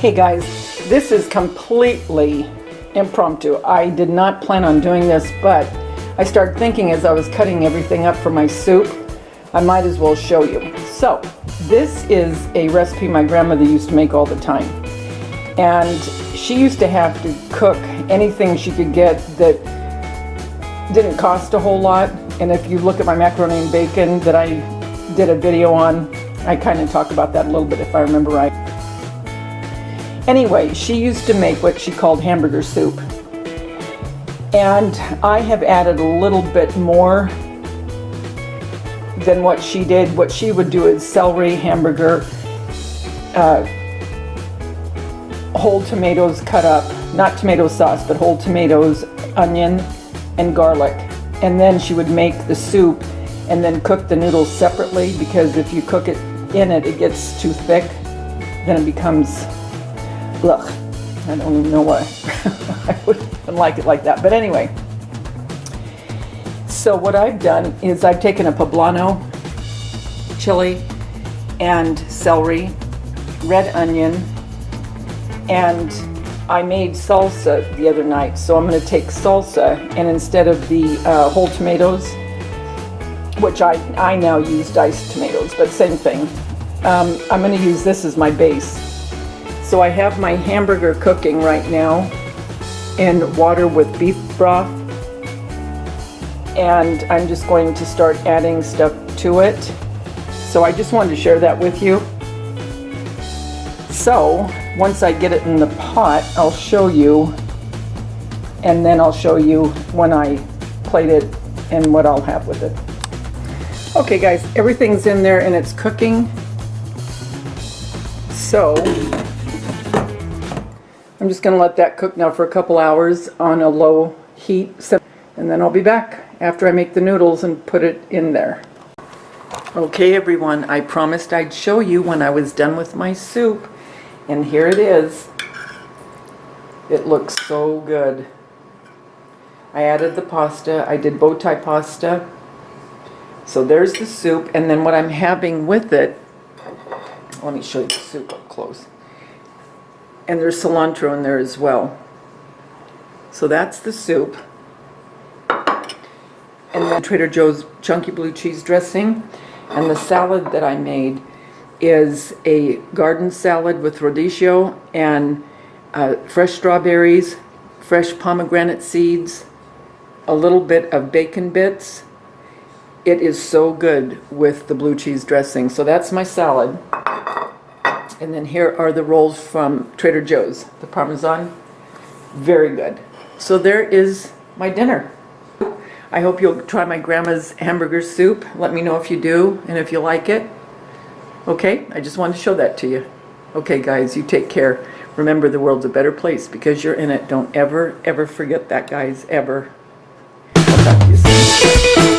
Hey guys, this is completely impromptu. I did not plan on doing this, but I started thinking as I was cutting everything up for my soup, I might as well show you. So, this is a recipe my grandmother used to make all the time. And she used to have to cook anything she could get that didn't cost a whole lot. And if you look at my macaroni and bacon that I did a video on, I kind of talk about that a little bit if I remember right. Anyway, she used to make what she called hamburger soup. And I have added a little bit more than what she did. What she would do is celery, hamburger, whole tomatoes cut up, not tomato sauce, but whole tomatoes, onion, and garlic. And then she would make the soup and then cook the noodles separately, because if you cook it in it, it gets too thick. Then it becomes, ugh, I don't even know why I wouldn't like it like that. But anyway, so what I've done is I've taken a poblano, chili, and celery, red onion, and I made salsa the other night. So I'm going to take salsa, and instead of the whole tomatoes, which I now use diced tomatoes, but same thing, I'm going to use this as my base. So I have my hamburger cooking right now in water with beef broth, and I'm just going to start adding stuff to it. So I just wanted to share that with you. So once I get it in the pot, I'll show you, and then I'll show you when I plate it and what I'll have with it. Okay guys, everything's in there and it's cooking. So I'm just going to let that cook now for a couple hours on a low heat, and then I'll be back after I make the noodles and put it in there. Okay everyone, I promised I'd show you when I was done with my soup, and here it is. It looks so good. I added the pasta. I did bow tie pasta. So there's the soup, and then what I'm having with it, let me show you the soup up close. And there's cilantro in there as well. So that's the soup. And then Trader Joe's chunky blue cheese dressing. And the salad that I made is a garden salad with radicchio and fresh strawberries, fresh pomegranate seeds, a little bit of bacon bits. It is so good with the blue cheese dressing. So that's my salad. And then here are the rolls from Trader Joe's, the Parmesan. Very good. So there is my dinner. I hope you'll try my grandma's hamburger soup. Let me know if you do and if you like it. Okay, I just wanted to show that to you. Okay guys, you take care. Remember, the world's a better place because you're in it. Don't ever, ever forget that, guys, ever. I'll talk to you soon.